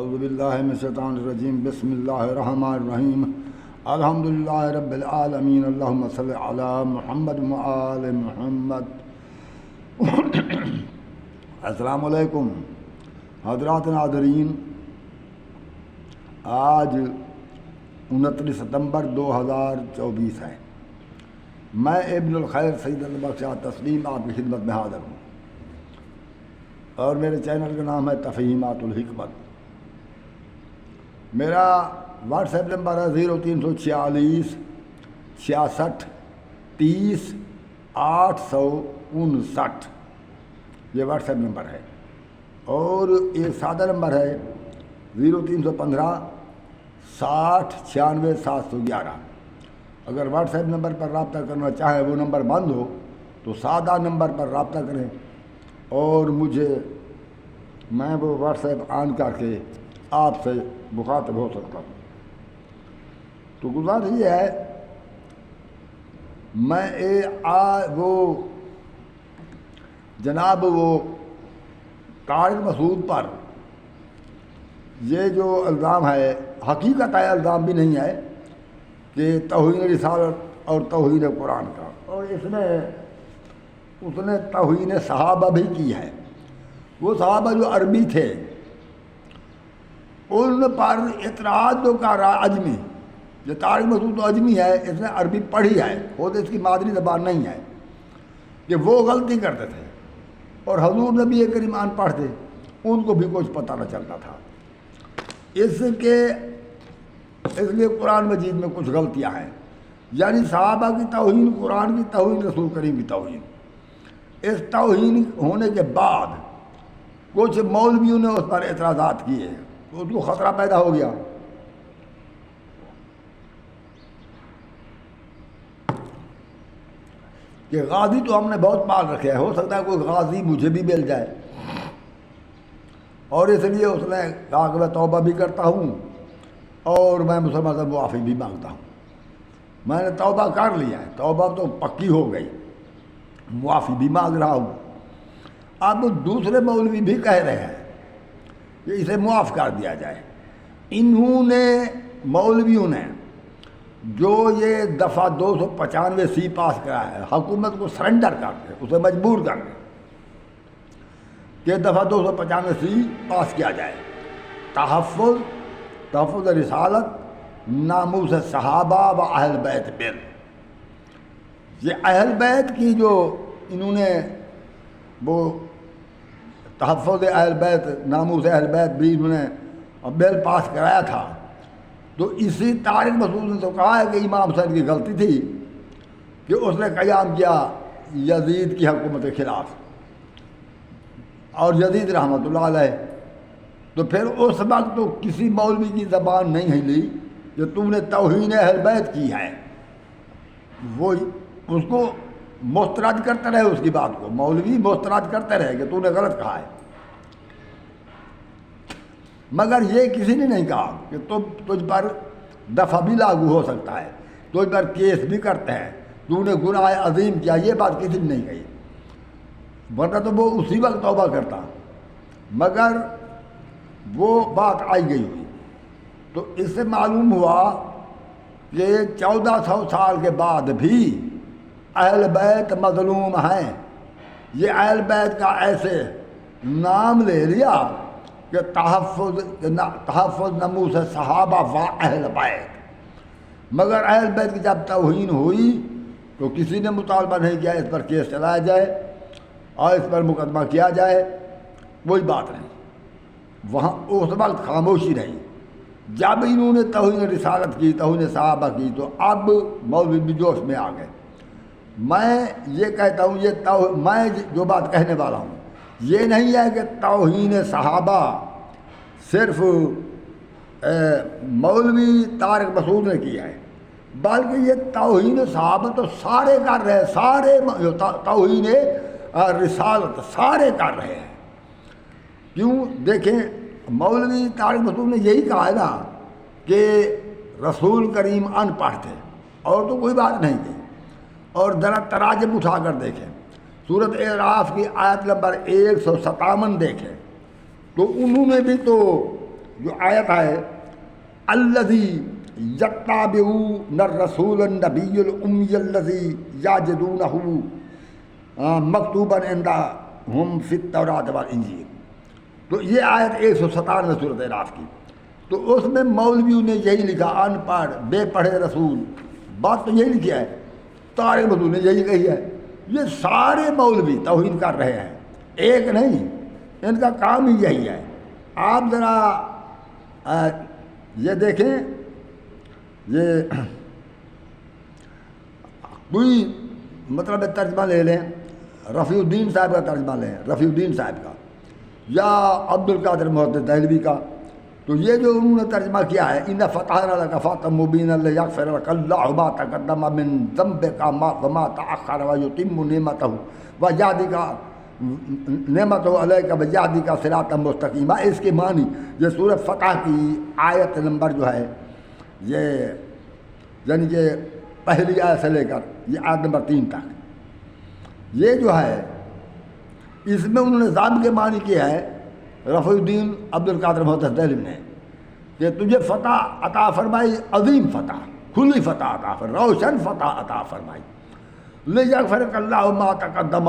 اعوذ باللہ من الشیطان الرجیم بسم اللہ الرحمن الرحیم الحمدللہ رب العالمین اللہم صلی علی محمد وآل محمد۔ السلام علیکم حضرات ناظرین، آج 29 ستمبر 2024 ہے۔ میں ابن الخیر سید البخش تسلیم آپ کی خدمت میں حاضر ہوں، اور میرے چینل کا نام ہے تفہیمات الحکمت۔ میرا واٹس ایپ نمبر ہے 0346 66 30 859، یہ واٹس ایپ نمبر ہے۔ اور ایک سادہ نمبر ہے 0315 60 96 711۔ اگر واٹس ایپ نمبر پر رابطہ کرنا چاہے، وہ نمبر بند ہو تو سادہ نمبر پر رابطہ کریں، اور میں وہ واٹس ایپ آن کر کے آپ سے مخاطب ہو سکتا ہوں۔ تو گزارش یہ ہے، میں وہ جناب وہ طارق مسعود پر یہ جو الزام ہے، حقیقت ہے الزام بھی نہیں ہے، کہ توہین رسالت اور توہین قرآن کا، اور اس نے توہین صحابہ بھی کی ہے۔ وہ صحابہ جو عربی تھے ان پر اعتراض جو کر رہا اجمی، جو طارق مسعود تو اجمی ہے، اس نے عربی پڑھی ہے، خود اس کی مادری زبان نہیں ہے، کہ وہ غلطی کرتے تھے اور حضور نبی کریم ان پڑھ تھے، ان کو بھی کچھ پتہ نہ چلتا تھا۔ اس لیے قرآن مجید میں کچھ غلطیاں ہیں، یعنی صحابہ کی توہین، قرآن کی توہین، رسول کریم کی توہین۔ اس توہین ہونے کے بعد کچھ مولویوں نے اس پر اعتراضات کیے، تو اس کو خطرہ پیدا ہو گیا کہ غازی تو ہم نے بہت پال رکھے ہیں، ہو سکتا ہے کوئی غازی مجھے بھی مل جائے، اور اس لیے اس نے کہا کہ میں توبہ بھی کرتا ہوں اور میں مسلمان سے معافی بھی مانگتا ہوں۔ میں نے توبہ کر لیا ہے، توبہ تو پکی ہو گئی، معافی بھی مانگ رہا ہوں۔ اب دوسرے مولوی بھی کہہ رہے ہیں کہ اسے معاف کر دیا جائے۔ مولویوں نے جو یہ دفعہ 295 پاس کرایا ہے، حکومت کو سرنڈر کر کے، اسے مجبور کر کے کہ دفعہ 295 پاس کیا جائے، تحفظ رسالت، ناموس صحابہ و اہل بیت بل۔ یہ اہل بیت کی جو انہوں نے وہ تحفظ اہل بیت، ناموس اہل بیت بھی انہوں نے بل پاس کرایا تھا، تو اسی طارق مسعود نے تو کہا ہے کہ امام حسین کی غلطی تھی کہ اس نے قیام کیا یزید کی حکومت کے خلاف، اور یزید رحمۃ اللہ علیہ۔ تو پھر اس وقت تو کسی مولوی کی زبان نہیں ہلی کہ تم نے توہین اہل بیت کی ہے، وہ اس کو مسترد کرتے رہے، اس کی بات کو مولوی مسترد کرتے رہے کہ تو نے غلط کہا ہے، مگر یہ کسی نے نہیں کہا کہ تجھ پر دفع بھی لاگو ہو سکتا ہے، تجھ پر کیس بھی کرتے ہیں، تو نے گناہ عظیم کیا، یہ بات کسی نے نہیں کہی، ورنہ تو وہ اسی وقت توبہ کرتا، مگر وہ بات آئی گئی ہوئی۔ تو اس سے معلوم ہوا کہ 1400 سال کے بعد بھی اہل بیت مظلوم ہیں۔ یہ اہل بیت کا ایسے نام لے لیا کہ تحفظ ناموس صحابہ و اہل بیت، مگر اہل بیت کی جب توہین ہوئی تو کسی نے مطالبہ نہیں کیا اس پر کیس چلایا جائے اور اس پر مقدمہ کیا جائے، کوئی بات نہیں، وہاں اس وقت خاموشی رہی۔ جب انہوں نے توہین رسالت کی، توہین صحابہ کی، تو اب مولوی بھی جوش میں آ گئے۔ میں یہ کہتا ہوں، میں جو بات کہنے والا ہوں یہ نہیں ہے کہ توہین صحابہ صرف مولوی طارق مسعود نے کیا ہے، بلکہ یہ توہین صحابہ تو سارے کر رہے ہیں، سارے توہین رسالت سارے کر رہے ہیں۔ کیوں؟ دیکھیں، مولوی طارق مسعود نے یہی کہا ہے نا کہ رسول کریم ان پڑھ تھے، اور تو کوئی بات نہیں کی۔ اور ذرا تراجم اٹھا کر دیکھیں، سورۃ اعراف کی آیت نمبر 157 دیکھیں، تو انہوں نے بھی تو جو آیت ہے الذی یتبعون الرسول النبی الامی الذی یجدونہ مکتوبا عندہم فی التوراۃ والانجیل، تو یہ آیت 197 سورۃ اعراف کی، تو اس میں مولویوں نے یہی لکھا، ان پڑھ بے پڑھے رسول، بات تو یہی لکھی ہے، طارق مدعو نے یہی کہی ہے، یہ سارے مولوی توہین کر رہے ہیں، ایک نہیں، ان کا کام ہی یہی ہے۔ آپ ذرا یہ دیکھیں، یہ کوئی مطلب ترجمہ لے لیں، رفیع الدین صاحب کا ترجمہ لیں، رفیع الدین صاحب کا، یا عبد القادر محدث دہلوی کا، تو یہ جو انہوں نے ترجمہ کیا ہے، ان فتحنا لک فتحا مبینا لیغفر لک اللہ ما تقدم من ذنبک وما تأخر ویتم نعمتہ ویہدیک نعمتہ علیک ویہدیک صراطا مستقیما، اس کے معنی یہ سورۃ فتح کی آیت نمبر جو ہے، یہ یعنی کہ پہلی آیت سے لے کر یہ آیت نمبر 3 تک، یہ جو ہے اس میں انہوں نے ذنب کے معنی کیا ہے رفیع الدین عبد القادر محدث دہلوی نے، کہ تجھے فتح عطا فرمائی، عظیم فتح، کھلی فتح عطا فرمائی، روشن فتح عطا فرمائی، لیغفرک اللہ ما تقدم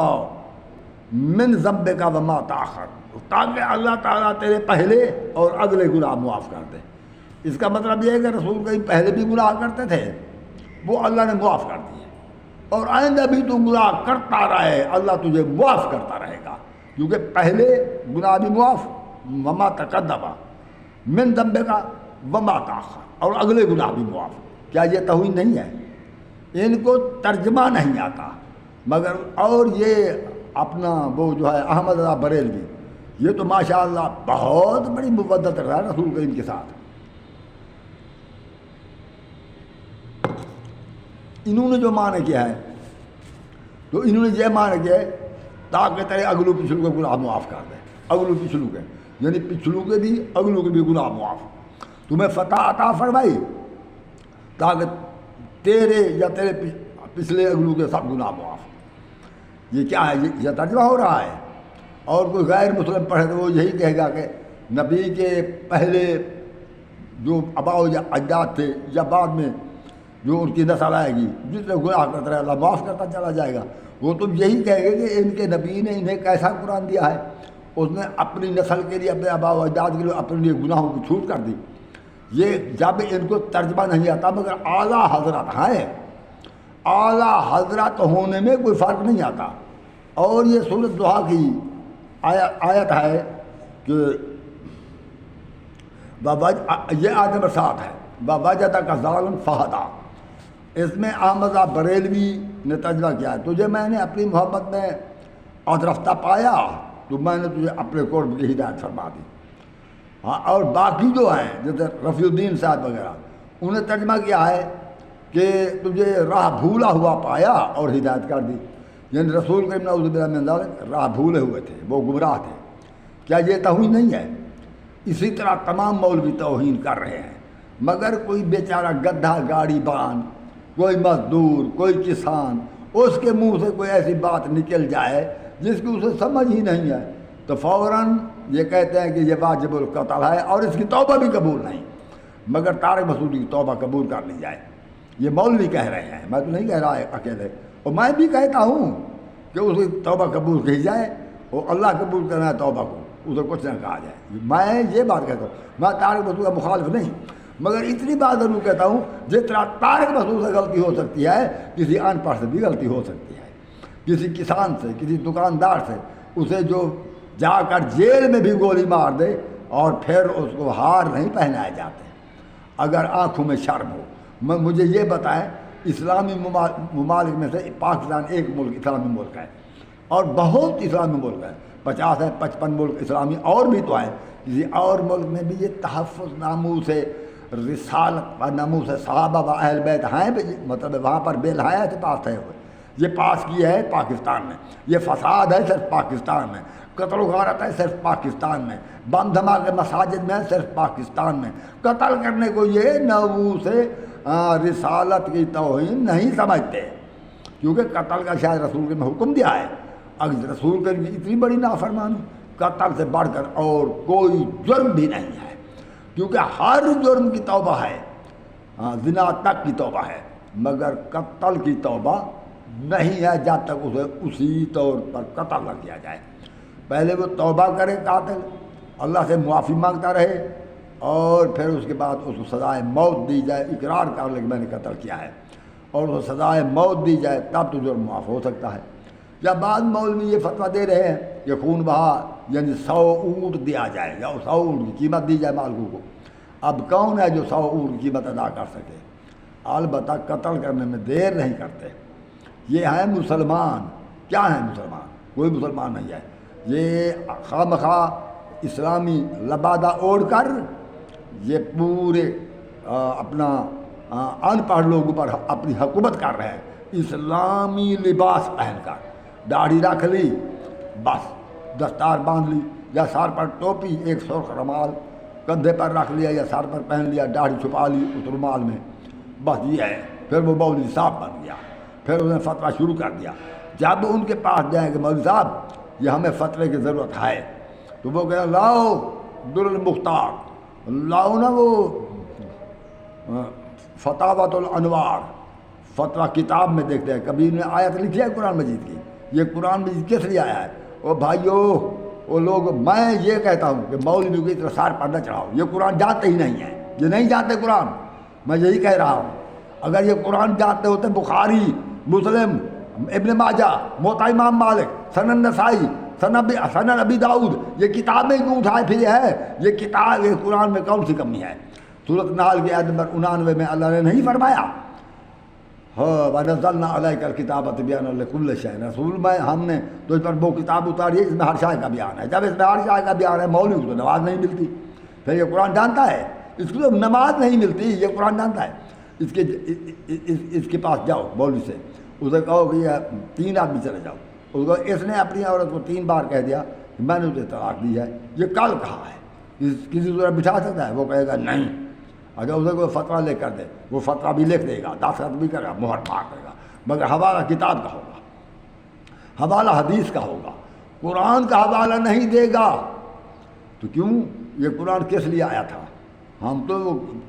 من ذنبک وما تأخر، تاکہ اللہ تعالیٰ تیرے پہلے اور اگلے گناہ معاف کر دے۔ اس کا مطلب یہ ہے کہ رسول کہیں پہلے بھی گناہ کرتے تھے، وہ اللہ نے معاف کر دیے، اور آئندہ بھی تو گناہ کرتا رہے، اللہ تجھے معاف کرتا رہے گا، کیونکہ پہلے گناہ بھی معاف، وما تقدم من ذنبک وما تأخر، اور اگلے گناہ بھی معاف۔ کیا یہ توہین نہیں ہے؟ ان کو ترجمہ نہیں آتا، مگر اور یہ اپنا وہ جو ہے احمد رضا بریلوی، یہ تو ماشاءاللہ بہت بڑی مودت رہا رسول کریم کے ساتھ۔ انہوں نے جو معنی کیا ہے، تو انہوں نے یہ معنی کیا ہے تاکہ تیرے اگلو پچھلو کے گناہ معاف کر دے، اگلو پچھلو کے یعنی پچھلو کے بھی اگلو کے بھی گناہ معاف، تمہیں فتح عطا فرمائی تاکہ تیرے یا تیرے پچھلے اگلو کے سب گناہ معاف۔ یہ کیا ہے؟ یہ ترجمہ ہو رہا ہے، اور کوئی غیر مسلم پڑھے تو وہ یہی کہے گا کہ نبی کے پہلے جو آباء و اجداد تھے یا بعد میں جو ان کی نسل آئے گی، جتنے گناہ کرتا رہے اللہ معاف کرتا چلا جائے گا، وہ تم یہی کہے گے کہ ان کے نبی نے انہیں کیسا قرآن دیا ہے، اس نے اپنی نسل کے لیے، اپنے آباء و اجداد کے لیے اپنے لیے گناہوں کی چھوٹ کر دی۔ یہ جب ان کو ترجمہ نہیں آتا، مگر اعلیٰ حضرت ہیں، اعلیٰ حضرت ہونے میں کوئی فرق نہیں آتا۔ اور یہ سورۃ ضحیٰ کی آیت ہے کہ یہ آیت نمبر 7 ہے، وَوَجَدَكَ ظَالِمًا فَهَدَىٰ، اس میں احمد بریلوی نے ترجمہ کیا ہے، تجھے میں نے اپنی محبت میں رفتہ پایا تو میں نے تجھے اپنے قرب کی ہدایت فرما دی۔ ہاں، اور باقی جو ہیں جیسے رفیع الدین صاحب وغیرہ، انہوں نے ترجمہ کیا ہے کہ تجھے راہ بھولا ہوا پایا اور ہدایت کر دی، یعنی رسول کریم نعوذ باللہ من ذالک راہ بھولے ہوئے تھے، وہ گمراہ تھے۔ کیا یہ توہین نہیں ہے؟ اسی طرح تمام مولوی توہین کر رہے ہیں، مگر کوئی بیچارہ گدھا گاڑی بان، کوئی مزدور، کوئی کسان، اس کے منہ سے کوئی ایسی بات نکل جائے جس کی اسے سمجھ ہی نہیں ہے تو فوراً یہ کہتے ہیں کہ یہ واجب القتل ہے اور اس کی توبہ بھی قبول نہیں، مگر طارق مسعودی کی توبہ قبول کر لی جائے۔ یہ مولوی کہہ رہے ہیں، میں تو نہیں کہہ رہا اکیلے، اور میں بھی کہتا ہوں کہ اس کی توبہ قبول کی جائے، اور اللہ قبول کرنا ہے توبہ کو، اسے کچھ نہ کہا جائے۔ میں یہ بات کہتا ہوں، میں طارق مسعود کا مخالف نہیں، مگر اتنی بات ضرور کہتا ہوں جس طرح طارق مسعود سے غلطی ہو سکتی ہے، کسی ان پڑھ سے بھی غلطی ہو سکتی ہے، کسی کسان سے، کسی دکاندار سے، اسے جو جا کر جیل میں بھی گولی مار دے اور پھر اس کو ہار نہیں پہنائے جاتے اگر آنکھوں میں شرم ہو۔ مجھے یہ بتائیں، اسلامی ممالک میں سے پاکستان ایک ملک اسلامی ملک ہے، اور بہت اسلامی ملک ہے، 50 ہے 55 ملک اسلامی اور بھی تو ہیں، کسی اور ملک میں بھی یہ تحفظ ناموس رسالت و ناموس صحابہ و اہل بیت ہیں، مطلب وہاں پر بیل حیات پاس ہے ہوئے، یہ پاس کیا ہے پاکستان میں۔ یہ فساد ہے صرف پاکستان میں، قتل و غارت ہے صرف پاکستان میں، بم دھماکے مساجد میں ہے صرف پاکستان میں۔ قتل کرنے کو یہ ناموس رسالت کی توہین نہیں سمجھتے، کیونکہ قتل کا شاید رسول نے حکم دیا ہے، اگر رسول کی اتنی بڑی نافرمانی، قتل سے بڑھ کر اور کوئی جرم بھی نہیں ہے۔ کیونکہ ہر جرم کی توبہ ہے، زنا تک کی توبہ ہے، مگر قتل کی توبہ نہیں ہے جب تک اسے اسی طور پر قتل نہ کیا جائے۔ پہلے وہ توبہ کرے قاتل، اللہ سے معافی مانگتا رہے، اور پھر اس کے بعد اس کو سزائے موت دی جائے، اقرار کر لے کہ میں نے قتل کیا ہے، اور اس کو سزائے موت دی جائے، تب تو جرم معاف ہو سکتا ہے۔ یا بعض مولوی یہ فتویٰ دے رہے ہیں کہ خون بہا یعنی 100 اونٹ دیا جائے یا 100 اونٹ کی قیمت دی جائے مالکوں کو۔ اب کون ہے جو 100 اونٹ کی قیمت ادا کر سکے؟ البتہ قتل کرنے میں دیر نہیں کرتے۔ یہ ہیں مسلمان۔ کیا ہیں مسلمان؟ کوئی مسلمان نہیں ہے۔ یہ خواہ مخواہ اسلامی لبادہ اوڑھ کر یہ پورے اپنا ان پڑھ لوگوں پر اپنی حکومت کر رہے ہیں، اسلامی لباس پہن کر، داڑھی رکھ لی، بس دستار باندھ لی، یا سر پر ٹوپی، ایک سرخ رومال کندھے پر رکھ لیا یا سر پر پہن لیا، داڑھی چھپا لی اس رومال میں، بس یہ ہے۔ پھر وہ مولوی صاحب بن گیا، پھر انہیں فتویٰ شروع کر دیا۔ جب ان کے پاس جائیں کہ مولوی صاحب یہ ہمیں فتوے کی ضرورت ہے، تو وہ کہتے ہیں لاؤ در المختار، لاؤ نا وہ فتاوت الانوار، فتویٰ کتاب میں دیکھتے ہیں، کبھی انہوں نے آیت لکھی ہے قرآن مجید کی؟ یہ قرآن مجید کس لیے آیا ہے؟ او بھائیو، وہ لوگ، میں یہ کہتا ہوں کہ مولوی کو اتنا سار پر نہ چڑھاؤ، یہ قرآن جانتے ہی نہیں ہیں، یہ نہیں جانتے قرآن، میں یہی کہہ رہا ہوں۔ اگر یہ قرآن جانتے ہوتے بخاری، مسلم، ابن ماجہ، موطا امام مالک، سنن نسائی، سنن ابی داؤد، یہ کتابیں کیوں اٹھائے پھر ہے؟ یہ کتاب، یہ قرآن میں کون سی کمی ہے؟ سورۃ نحل کی آیت نمبر 99 میں اللہ نے نہیں فرمایا وَنَزَّلْنَا عَلَيْكَ الْكِتَابَ تِبْيَانًا لِكُلِّ شَيْءٍ، رسول میں ہم نے تجھ پر وہ کتاب اتاری ہے اس میں ہر شے کا بیان ہے۔ جب اس میں ہر شے کا بیان ہے، مولوی کو تو نماز نہیں ملتی، پھر یہ قرآن جانتا ہے، اس کو نماز نہیں ملتی، یہ قرآن جانتا ہے۔ اس کے پاس جاؤ مولوی سے، اسے کہو کہ یہ 3 آدمی چلے جاؤ، اس کو اس نے اپنی عورت کو 3 بار کہہ دیا کہ میں نے اسے طلاق دی ہے، یہ کل کہا ہے، کسی صورت بٹھا سکتا ہے؟ وہ کہے گا نہیں۔ اگر اسے کوئی فتویٰ لے کر دے، وہ فتویٰ بھی لکھ دے گا، دستخط بھی کرے گا، مہر مار دے گا، مگر حوالہ کتاب کا ہوگا، حوالہ حدیث کا ہوگا، قرآن کا حوالہ نہیں دے گا۔ تو کیوں؟ یہ قرآن کس لیے آیا تھا؟ ہم تو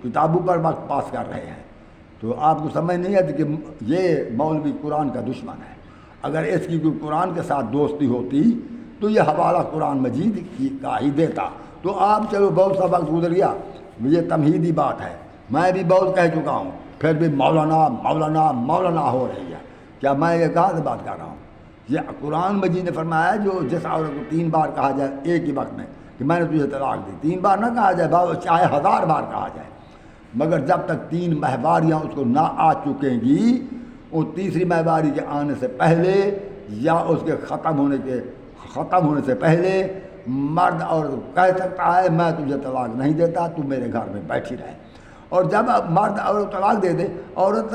کتابوں پر وقت پاس کر رہے ہیں۔ تو آپ کو سمجھ نہیں آتی کہ یہ مولوی قرآن کا دشمن ہے۔ اگر اس کی کوئی قرآن کے ساتھ دوستی ہوتی تو یہ حوالہ قرآن مجید کا ہی دیتا۔ تو آپ چلو بہت سا وقت گزر گیا، یہ تمہیدی بات ہے، میں بھی بہت کہہ چکا ہوں، پھر بھی مولانا مولانا مولانا ہو رہی ہے۔ کیا میں یہ کہاں سے بات کر رہا ہوں؟ یہ قرآن مجید نے فرمایا جو جس عورت کو 3 بار کہا جائے ایک ہی وقت میں کہ میں نے تجھے طلاق دی، 3 بار نہ کہا جائے، چاہے 1000 بار کہا جائے، مگر جب تک 3 مہواریاں اس کو نہ آ چکیں گی، وہ تیسری مہواری کے آنے سے پہلے یا اس کے ختم ہونے سے پہلے مرد عورت کہہ سکتا ہے میں تجھے طلاق نہیں دیتا، تو میرے گھر میں بیٹھی رہے۔ اور جب مرد عورت طلاق دے دے، عورت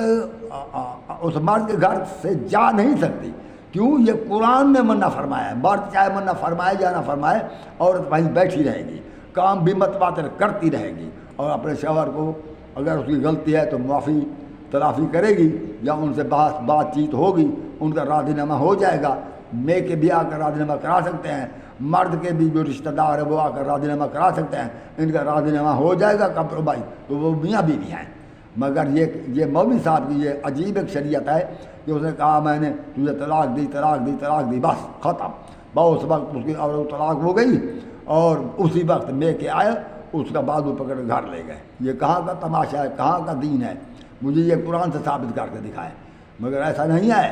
اس مرد کے گھر سے جا نہیں سکتی۔ کیوں؟ یہ قرآن نے منع فرمایا ہے، مرد چاہے منع فرمائے یا نہ فرمائے، عورت وہیں بیٹھی رہے گی، کام بھی متواتر کرتی رہے گی، اور اپنے شوہر کو اگر اس کی غلطی ہے تو معافی تلافی کرے گی، یا ان سے بات چیت ہوگی، ان کا راضی نامہ ہو جائے گا۔ میں کے بھی آ کر راضی نامہ کرا سکتے ہیں، مرد کے بھی جو رشتہ دار ہے وہ آ کر راضی نامہ کرا سکتے ہیں، ان کا راضی نامہ ہو جائے گا کمپرومائز، تو وہ میاں بیوی ہیں۔ مگر یہ مولوی صاحب کی یہ عجیب ایک شریعت ہے کہ اس نے کہا میں نے تجھے طلاق دی، بس ختم۔ بہت وقت اس کی عورت طلاق ہو گئی، اور اسی وقت میں کے آئے، اس کا بازو پکڑ گھر لے گئے۔ یہ کہاں کا تماشا ہے، کہاں کا دین ہے؟ مجھے یہ قرآن سے ثابت کر کے دکھائے، مگر ایسا نہیں ہے۔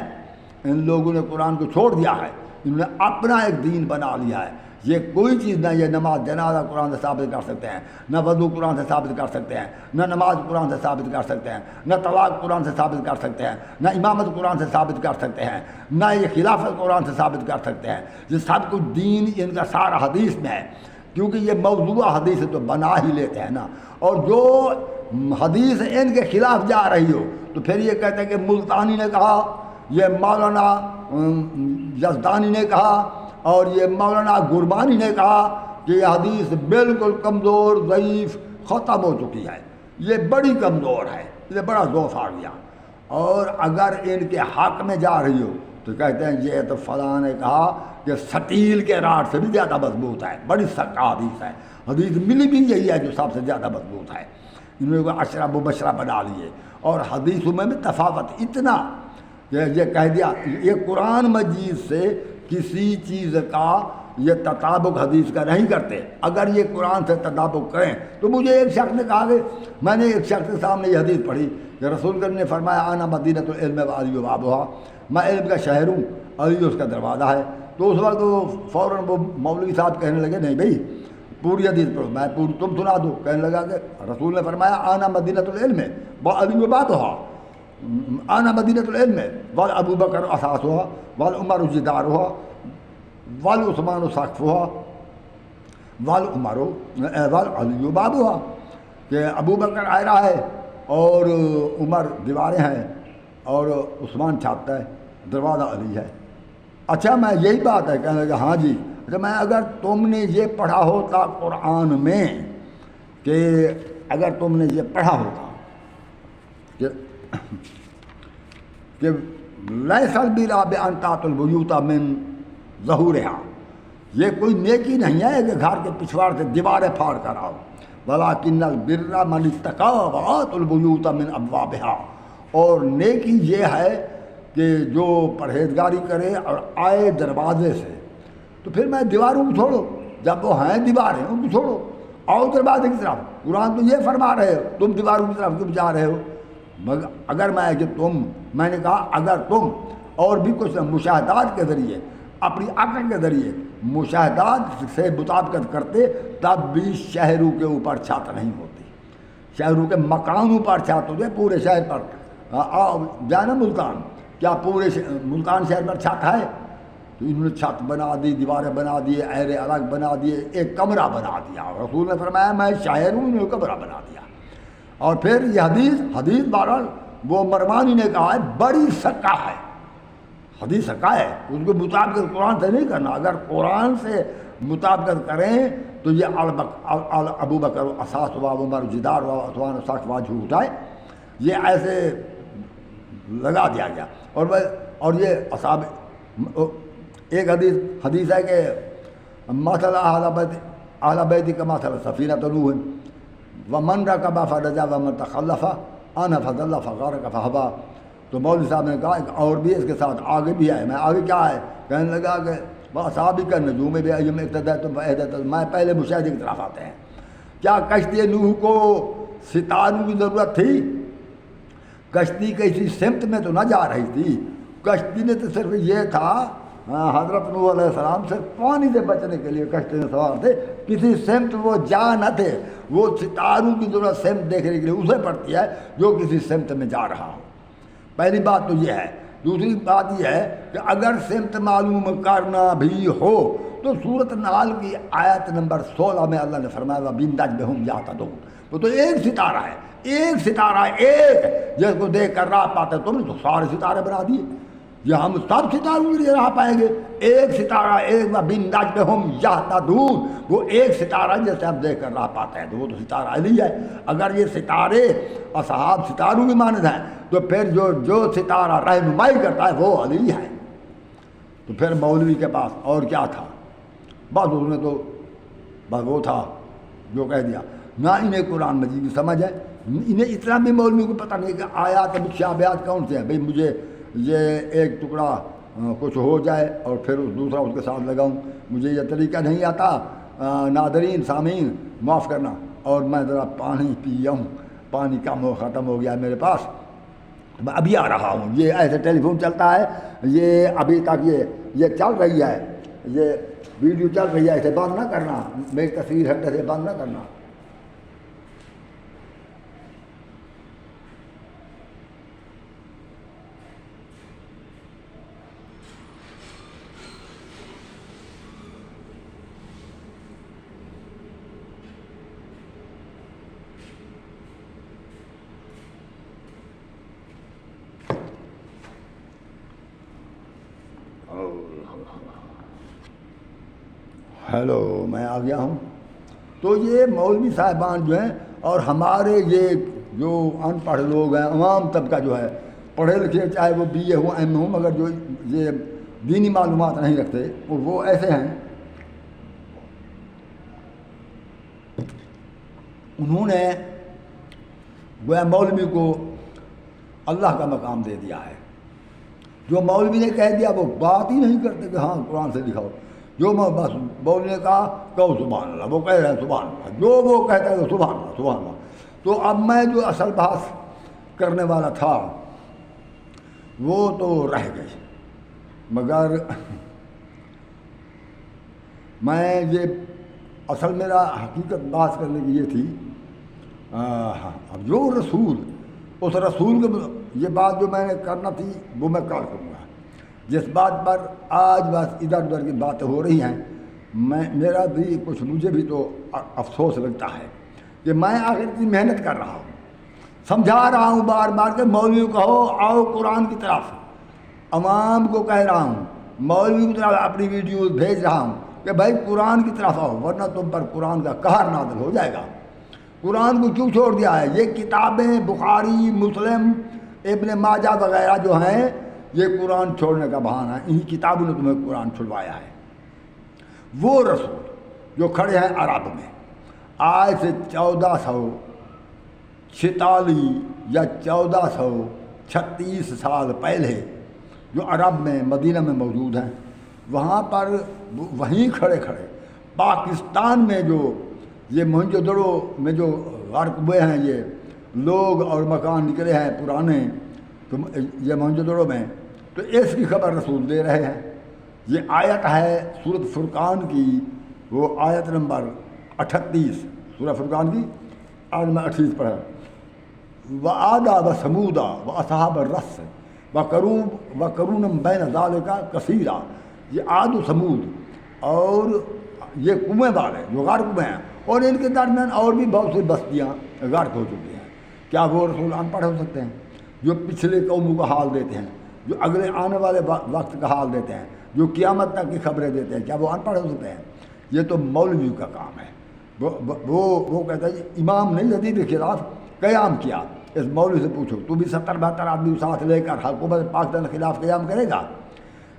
ان لوگوں نے قرآن کو چھوڑ دیا ہے، انہوں نے اپنا ایک دین بنا لیا ہے۔ یہ کوئی چیز نہ، یہ نماز جنازہ قرآن سے ثابت کر سکتے ہیں، نہ وضو قرآن سے ثابت کر سکتے ہیں، نہ نماز قرآن سے ثابت کر سکتے ہیں، نہ طلاق قرآن سے ثابت کر سکتے ہیں، نہ امامت قرآن سے ثابت کر سکتے ہیں، نہ یہ خلافت قرآن سے ثابت کر سکتے ہیں۔ یہ سب کچھ دین ان کا سارا حدیث میں ہے، کیونکہ یہ موضوع حدیث تو بنا ہی لیتے ہیں نا۔ اور جو حدیث ان کے خلاف جا رہی ہو تو پھر یہ کہتے ہیں کہ ملتانی نے کہا، یہ مولانا یزدانی نے کہا، اور یہ مولانا گربانی نے کہا کہ یہ حدیث بالکل کمزور، ضعیف، ختم ہو چکی ہے، یہ بڑی کمزور ہے، یہ بڑا ضعف آ گیا۔ اور اگر ان کے حق میں جا رہی ہو تو کہتے ہیں یہ تو فلاں نے کہا کہ سٹیل کے راڈ سے بھی زیادہ مضبوط ہے، بڑی سخت حدیث ہے۔ حدیث ملی بھی یہی ہے جو سب سے زیادہ مضبوط ہے، انہوں نے عشرہ مبشرہ بنا لیے، اور حدیثوں میں بھی تفاوت اتنا کہ یہ کہہ دیا یہ قرآن مجید سے کسی چیز کا یہ تطابق حدیث کا نہیں کرتے، اگر یہ قرآن سے تطابق کریں تو مجھے ایک شخص نے کہا کہ میں نے ایک شخص کے سامنے یہ حدیث پڑھی کہ رسول کریم نے فرمایا آنا مدینۃ العلم وعلی بابھا، میں علم کا شہر ہوں، علی اس کا دروازہ ہے۔ تو اس وقت وہ فوراً وہ مولوی صاحب کہنے لگے نہیں بھائی پوری حدیث پڑھو، میں پوری تم سنا دو۔ کہنے لگا کہ رسول نے فرمایا آنا مدینۃ العلم وعلی بابھا، آنا مدینۃ العلم وابو بکر اساسها والعمر جدارها والعثمان سقفها والعمر والعلی بابها، کہ ابو بکر آئرہ ہے اور عمر دیواریں ہیں اور عثمان چھاپتا ہے، دروازہ علی ہے۔ اچھا میں یہی بات ہے، کہنے لگا ہاں جی، اچھا میں اگر تم نے یہ پڑھا ہوتا قرآن میں، کہ اگر تم نے یہ پڑھا ہوتا کہ لیس البر بان تأتوا البیوت من ظہورها، یہ کوئی نیکی نہیں ہے کہ گھر کے پچھواڑ سے دیواریں پھاڑ کر آؤ، ولکن البر من اتقی وآتوا البیوت من ابوابها، اور نیکی یہ ہے کہ جو پرہیزگاری کرے اور آئے دروازے سے۔ تو پھر میں دیواروں کو چھوڑو، جب وہ ہیں دیواریں ان کو چھوڑو، آؤ دروازے کی طرف۔ قرآن تو یہ فرما رہے ہو، تم دیواروں کی طرف کیوں جا رہے ہو؟ مگر اگر میں نے کہا اگر تم اور بھی کچھ مشاہدات کے ذریعے، اپنی عقل کے ذریعے مشاہدات سے مطابقت کرتے، تب بھی شہروں کے اوپر چھت نہیں ہوتی، شہروں کے مکانوں پر چھت ہوتے، پورے شہر پر جانا ملتان، کیا پورے ملتان شہر پر چھت ہے؟ تو انہوں نے چھت بنا دی، دیواریں بنا دیے، ایرے الگ بنا دیے، ایک کمرہ بنا دیا۔ رسول نے فرمایا میں شاعر ہوں، انہوں نے کمرہ بنا دیا۔ اور پھر یہ حدیث بہرحال وہ مرمانی نے کہا ہے بڑی سکہ ہے، حدیث سکہ ہے، اس کو مطابقت قرآن سے نہیں کرنا، اگر قرآن سے مطابقت کریں تو یہ ابو بکر اساس ہوا، عمر جدار ہوا، عثمان سخت ہوا، جھوٹ ہے، یہ ایسے لگا دیا گیا۔ اور یہ اصحاب ایک حدیث ہے کہ مثل اہل بیت کا مثل سفینۃ نوح ومن رکب فنجا ومن تخلف انا فضل فغرق فہوا۔ تو مولوی صاحب نے کہا ایک اور بھی اس کے ساتھ آگے بھی ہے، میں آگے کیا ہے؟ کہنے لگا کہ بَأَصْحَابِكَ النُّجُومِ بِأَيِّهِمْ اقْتَدَيْتُمْ فَاهْتَدَيْتُمْ، میں پہلے مشاہدے کی طرف آتے ہیں۔ کیا کشتی نوح کو ستاروں کی ضرورت تھی؟ کشتی کسی سمت میں تو نہ جا رہی تھی، کشتی نے تو صرف یہ تھا، حضرت نوح علیہ السلام صرف پانی سے بچنے کے لیے کشتی میں سوار تھے، کسی سمت وہ جا نہ تھے، وہ ستاروں کی ضرورت سمت دیکھنے کے لیے اسے پڑتی ہے جو کسی سمت میں جا رہا ہو۔ پہلی بات تو یہ ہے۔ دوسری بات یہ ہے کہ اگر سمت معلوم کرنا بھی ہو تو سورۃ نحل کی آیت نمبر 16 میں اللہ نے فرمایا وَبِالنَّجْمِ يَهْتَدُونَ، وہ تو ایک ستارہ ہے، ایک ستارہ ہے، ایک جس کو دیکھ کر راہ پاتے، تم نے تو سارے ستارے بنا دیے، یہ ہم سب ستاروں کے لیے راہ پائیں گے۔ ایک ستارہ، ایک وَبِالنَّجْمِ يَهْتَدُونَ، وہ ایک ستارہ جیسے ہم دیکھ کر راہ پاتے ہیں، تو وہ تو ستارہ علی ہے۔ اگر یہ ستارے اصحاب ستاروں کی مانند ہیں تو پھر جو ستارہ رہنمائی کرتا ہے وہ علی ہے۔ تو پھر مولوی کے پاس اور کیا تھا؟ بس اس نے تو بس وہ تھا جو کہہ دیا، نہ انہیں قرآن مجید کی سمجھ ہے، انہیں اتنا بھی مولوی کو پتہ نہیں کہ آیات متشابہات کون سے ہیں۔ بھئی مجھے یہ ایک ٹکڑا کچھ ہو جائے اور پھر دوسرا اس کے ساتھ لگاؤں، مجھے یہ طریقہ نہیں آتا۔ ناظرین سامعین معاف کرنا، اور میں ذرا پانی پیا ہوں، پانی کم ختم ہو گیا میرے پاس، میں ابھی آ رہا ہوں۔ یہ ایسے ٹیلی فون چلتا ہے، یہ ابھی تک یہ چل رہی ہے، یہ ویڈیو چل رہی ہے، اسے بند نہ کرنا، میری تصویر ہٹنے سے بند نہ کرنا۔ ہیلو، میں آ گیا ہوں۔ تو یہ مولوی صاحبان جو ہیں اور ہمارے یہ جو ان پڑھ لوگ ہیں، عوام طبقہ جو ہے، پڑھے لکھے چاہے وہ بی اے ہوں ایم اے ہوں، مگر جو یہ دینی معلومات نہیں رکھتے وہ ایسے ہیں۔ انہوں نے گویا مولوی کو اللہ کا مقام دے دیا ہے. جو مولوی نے کہہ دیا وہ بات ہی نہیں کرتے کہ ہاں قرآن سے دکھاؤ. جو بس مولوی نے کہا کہو سبحان اللہ، وہ کہہ رہے ہیں سبحان اللہ، جو وہ کہتا ہے وہ سبحان اللہ سبحان اللہ. تو اب میں جو اصل بحث کرنے والا تھا وہ تو رہ گئی، مگر میں یہ اصل میرا حقیقت بات کرنے کی یہ تھی. اب جو رسول، اس رسول کے یہ بات جو میں نے کرنا تھی وہ میں کل کروں گا. جس بات پر آج بس ادھر ادھر کی باتیں ہو رہی ہیں، میرا بھی کچھ، مجھے بھی تو افسوس لگتا ہے کہ میں آخر اتنی محنت کر رہا ہوں، سمجھا رہا ہوں بار بار کہ مولوی کو کہو آؤ قرآن کی طرف، عوام کو کہہ رہا ہوں، مولوی کی طرف اپنی ویڈیوز بھیج رہا ہوں کہ بھائی قرآن کی طرف آؤ ورنہ تم پر قرآن کا قہر نازل ہو جائے گا. قرآن کو کیوں چھوڑ دیا ہے؟ یہ کتابیں بخاری، مسلم، ابن ماجہ وغیرہ جو ہیں یہ قرآن چھوڑنے کا بہانہ ہے. انہی کتابوں نے تمہیں قرآن چھڑوایا ہے. وہ رسول جو کھڑے ہیں عرب میں آج سے 1446 یا 1436 سال پہلے جو عرب میں مدینہ میں موجود ہیں، وہاں پر وہیں کھڑے کھڑے پاکستان میں جو یہ موہنجو میں جو غرق ہوئے ہیں یہ لوگ اور مکان نکلے ہیں پرانے، تو یہ موہنجو میں، تو اس کی خبر رسول دے رہے ہیں. یہ آیت ہے سورۃ فرقان کی، وہ آیت نمبر 38 سورۃ فرقان کی آیت نمبر 38 پر ہے. وعادا وثمودا واصحاب الرس وقرون بین ذالک کثیرا. یہ عاد و ثمود اور یہ کنویں والے جو غرق میں ہیں، اور ان کے درمیان اور بھی بہت سی بستیاں غرق ہو چکی ہیں. کیا وہ رسول ان پڑھ ہو سکتے ہیں جو پچھلے قوموں کا حال دیتے ہیں، جو اگلے آنے والے وقت کا حال دیتے ہیں، جو قیامت تک کی خبریں دیتے ہیں؟ کیا وہ ان پڑھ ہو سکتے ہیں؟ یہ تو مولوی کا کام ہے. وہ کہتا ہے امام نہیں حدیث کے خلاف قیام کیا. اس مولوی سے پوچھو، تو بھی 70-72 آدمی ساتھ لے کر حکومت پاکستان کے خلاف قیام کرے گا؟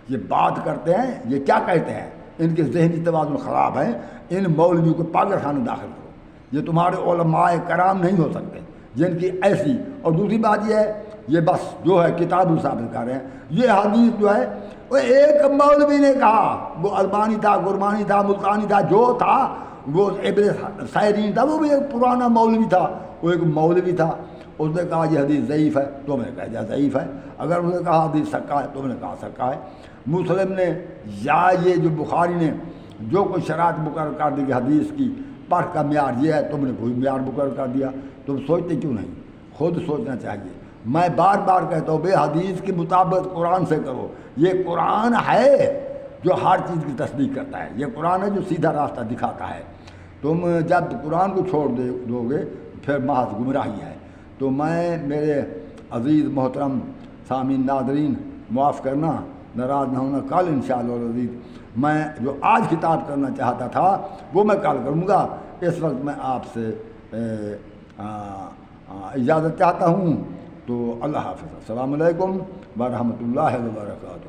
یہ بات کرتے ہیں، یہ کیا کہتے ہیں؟ ان کے ذہنی توازن خراب ہے. ان مولویوں کو پاگل خانے داخل کرو. یہ تمہارے علماء کرام نہیں ہو سکتے جن کی ایسی. اور دوسری بات یہ ہے، یہ بس جو ہے کتاب ثابت کر رہے ہیں. یہ حدیث جو ہے وہ ایک مولوی نے کہا، وہ البانی تھا، گرمانی تھا، ملتانی تھا، جو تھا وہ ابن سائرین تھا، وہ بھی ایک پرانا مولوی تھا، وہ ایک مولوی تھا. اس نے کہا یہ حدیث ضعیف ہے، تو میں نے کہا یہ ضعیف ہے. اگر اس نے کہا حدیث سکا ہے، تو میں نے کہا سکا ہے. مسلم نے یا یہ جو بخاری نے جو کوئی شرائط مقرر کر دی کہ حدیث کی پرکھ کا معیار یہ ہے، تم نے کوئی معیار مقرر کر دیا. تم سوچتے کیوں نہیں؟ خود سوچنا چاہیے. میں بار بار کہتا ہوں بے حدیث کے مطابق قرآن سے کرو. یہ قرآن ہے جو ہر چیز کی تصدیق کرتا ہے. یہ قرآن ہے جو سیدھا راستہ دکھاتا ہے. تم جب قرآن کو چھوڑ دو گے پھر محض گمراہی ہے. تو میں میرے عزیز محترم سامعین ناظرین معاف کرنا، ناراض نہ ہونا. کل انشاءاللہ العزیز میں جو آج خطاب کرنا چاہتا تھا وہ میں کل کروں گا. اس وقت میں آپ سے اجازت چاہتا ہوں. تو اللہ حافظ. السلام علیکم ورحمۃ اللہ وبرکاتہ.